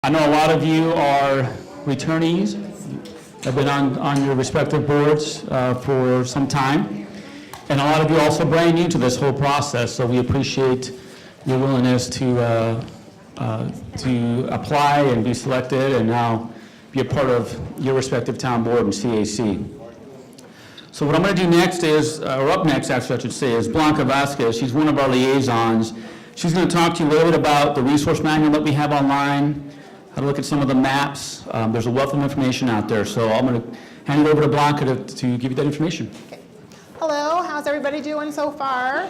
I know a lot of you are returnees, have been on your respective boards for some time, and a lot of you are also brand new to this whole process, so we appreciate your willingness to apply and be selected and now be a part of your respective town board and CAC. So what I'm going to do next is, or up next actually I should say, is Blanca Vasquez. She's one of our liaisons. She's going to talk to you a little bit about the resource manual that we have online, how to look at some of the maps. There's a wealth of information out there, so I'm going to hand it over to Blanca to give you that information. Okay. Hello, how's everybody doing so far?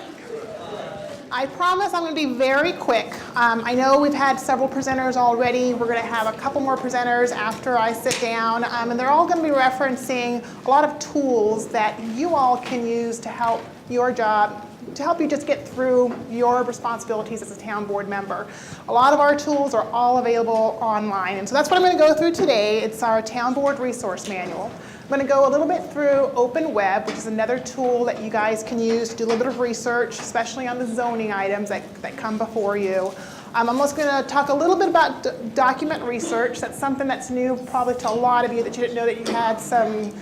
I promise I'm going to be very quick. I know we've had several presenters already. We're going to have a couple more presenters after I sit down, and they're all going to be referencing a lot of tools that you all can use to help your job, to help you just get through your responsibilities as a town board member. A lot of our tools are all available online, and so that's what I'm going to go through today. It's our town board resource manual. I'm going to go a little bit through Open Web, which is another tool that you guys can use to do a little bit of research, especially on the zoning items that come before you. I'm also going to talk a little bit about document research. That's something that's new probably to a lot of you that you didn't know that you had some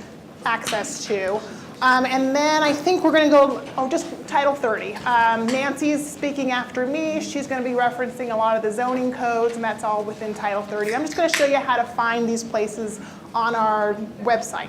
access to. And then I think we're going to go, just Title 30. Nancy's speaking after me. She's going to be referencing a lot of the zoning codes, and that's all within Title 30. I'm just going to show you how to find these places on our website.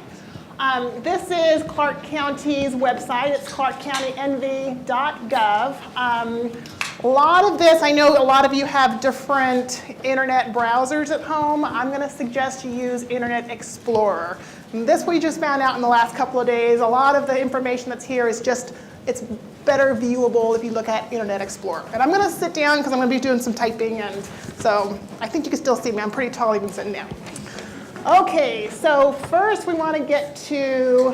This is Clark County's website. It's clarkcountynv.gov. A lot of this, I know a lot of you have different internet browsers at home. I'm going to suggest you use Internet Explorer. And this we just found out in the last couple of days. A lot of the information that's here is just, it's better viewable if you look at Internet Explorer. And I'm going to sit down because I'm going to be doing some typing, and so I think you can still see me. I'm pretty tall even sitting down. Okay, so first we want to get to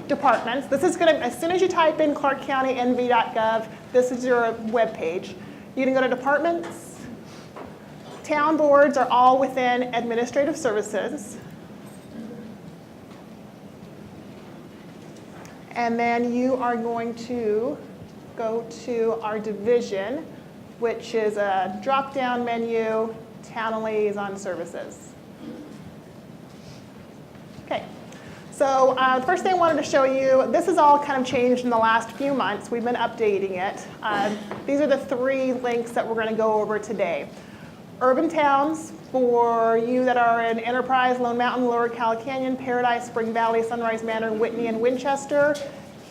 departments. This is going to, as soon as you type in clarkcountynv.gov, this is your web page. You can go to departments. Town boards are all within administrative services. And then you are going to go to our division, which is a drop-down menu, town and liaison services. Okay, so first thing I wanted to show you, this is all kind of changed in the last few months. We've been updating it. These are the 3 links that we're going to go over today. Urban towns, for you that are in Enterprise, Lone Mountain, Lower Cal Canyon, Paradise, Spring Valley, Sunrise Manor, Whitney, and Winchester.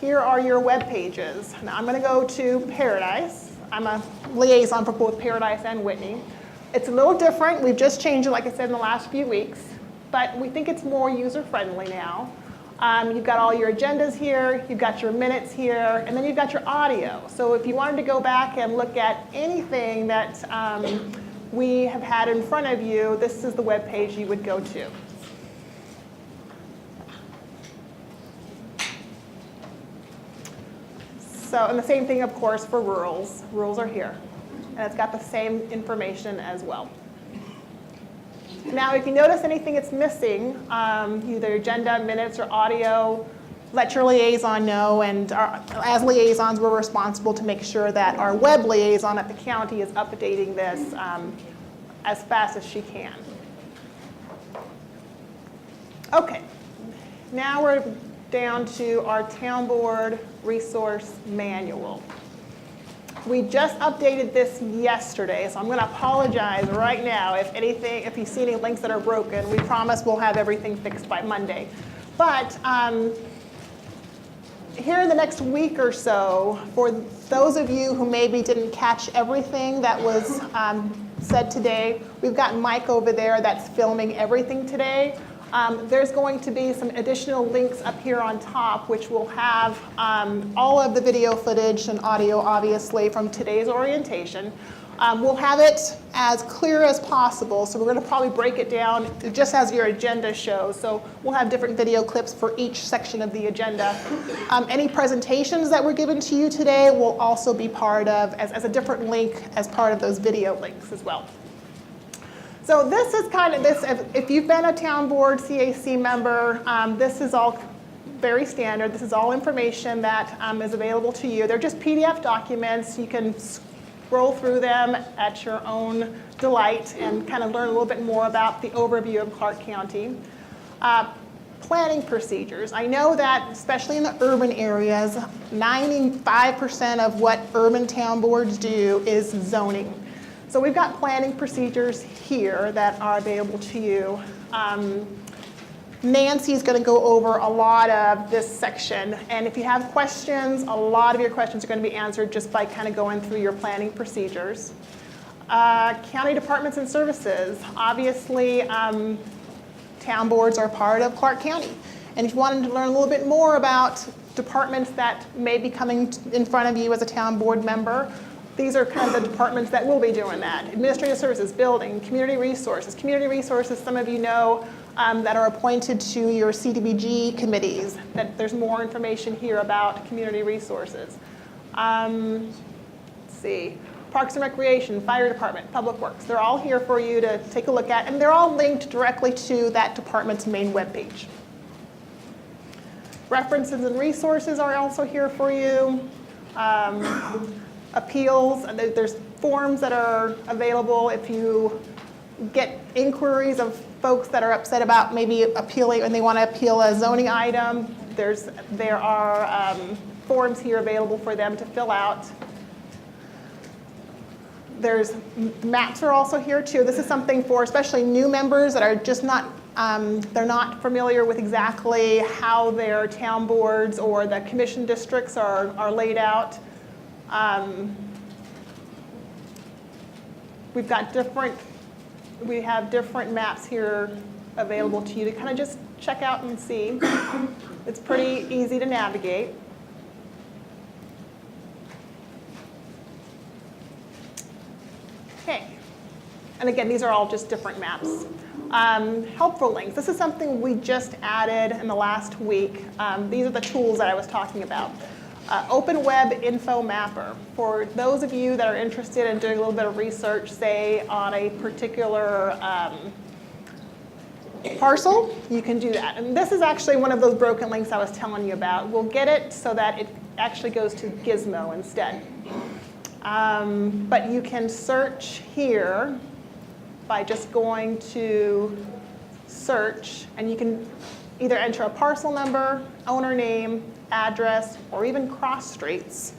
Here are your web pages. Now I'm going to go to Paradise. I'm a liaison for both Paradise and Whitney. It's a little different. We've just changed it, like I said, in the last few weeks. But we think it's more user-friendly now. You've got all your agendas here, you've got your minutes here, and then you've got your audio. So if you wanted to go back and look at anything that we have had in front of you, this is the web page you would go to. So, and the same thing, of course, for rurals. Rurals are here. And it's got the same information as well. Now, if you notice anything that's missing, either agenda, minutes, or audio, let your liaison know. And as liaisons, we're responsible to make sure that our web liaison at the county is updating this as fast as she can. Okay, now we're down to our town board resource manual. We just updated this yesterday, so I'm going to apologize right now if you see any links that are broken. We promise we'll have everything fixed by Monday. But here in the next week or so, for those of you who maybe didn't catch everything that was said today, we've got Mike over there that's filming everything today. There's going to be some additional links up here on top, which will have all of the video footage and audio, obviously, from today's orientation. We'll have it as clear as possible, so we're going to probably break it down just as your agenda shows. So we'll have different video clips for each section of the agenda. Any presentations that were given to you today will also be part of, as a different link, as part of those video links as well. So this is kind of this, if you've been a town board CAC member, this is all very standard. This is all information that is available to you. They're just PDF documents. You can scroll through them at your own delight and kind of learn a little bit more about the overview of Clark County. Planning procedures. I know that, especially in the urban areas, 95% of what urban town boards do is zoning. So we've got planning procedures here that are available to you. Nancy's going to go over a lot of this section, and if you have questions, a lot of your questions are going to be answered just by kind of going through your planning procedures. County departments and services. Obviously, town boards are part of Clark County. And if you wanted to learn a little bit more about departments that may be coming in front of you as a town board member, these are kind of the departments that will be doing that. Administrative services, building, community resources. Community resources, some of you know, that are appointed to your CDBG committees, that there's more information here about community resources. Let's see. Parks and Recreation, Fire Department, Public Works. They're all here for you to take a look at, and they're all linked directly to that department's main webpage. References and resources are also here for you. Appeals, there's forms that are available if you get inquiries of folks that are upset about maybe appealing and they want to appeal a zoning item. There are forms here available for them to fill out. There's maps are also here too. This is something for especially new members that are just not, they're not familiar with exactly how their town boards or the commission districts are laid out. We have different maps here available to you to kind of just check out and see. It's pretty easy to navigate. Okay, and again, these are all just different maps. Helpful links. This is something we just added in the last week. These are the tools that I was talking about. Open Web Info Mapper. For those of you that are interested in doing a little bit of research, say on a particular parcel, you can do that. And this is actually one of those broken links I was telling you about. We'll get it so that it actually goes to Gizmo instead. But you can search here by just going to search, and you can either enter a parcel number, owner name, address, or even cross streets.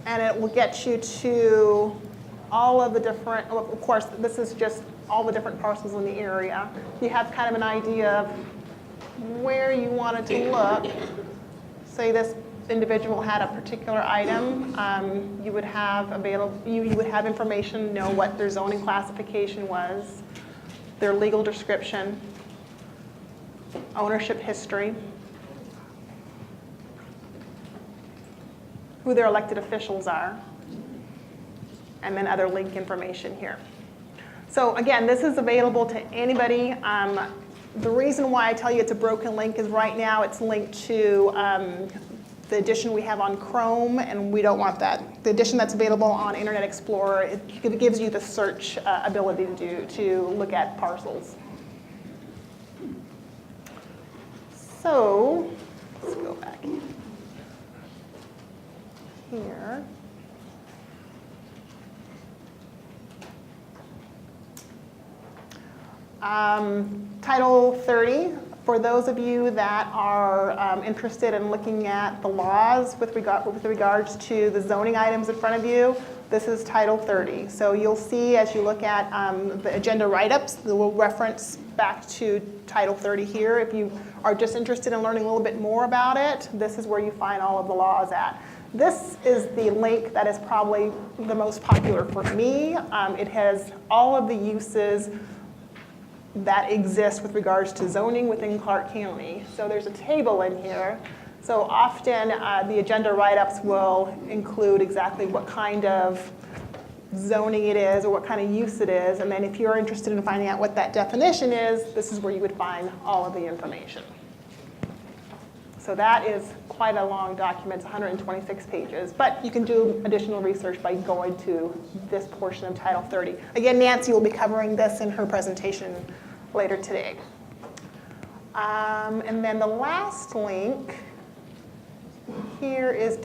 And it will get you to all of the different, of course, this is just all the different parcels in the area. You have kind of an idea of where you wanted to look. Say this individual had a particular item, you would have available, you would have information, know what their zoning classification was, their legal description, ownership history, who their elected officials are, and then other link information here. So again, this is available to anybody. The reason why I tell you it's a broken link is right now it's linked to the edition we have on Chrome, and we don't want that. The edition that's available on Internet Explorer, it gives you the search ability to look at parcels. So let's go back here. Title 30, for those of you that are interested in looking at the laws with regards to the zoning items in front of you, this is Title 30. So you'll see as you look at the agenda write-ups, that will reference back to Title 30 here. If you are just interested in learning a little bit more about it, this is where you find all of the laws at. This is the link that is probably the most popular for me. It has all of the uses that exist with regards to zoning within Clark County. So there's a table in here. So often the agenda write-ups will include exactly what kind of zoning it is or what kind of use it is. And then if you're interested in finding out what that definition is, this is where you would find all of the information. So that is quite a long document, it's 126 pages, but you can do additional research by going to this portion of Title 30. Again, Nancy will be covering this in her presentation later today. And then the last link here is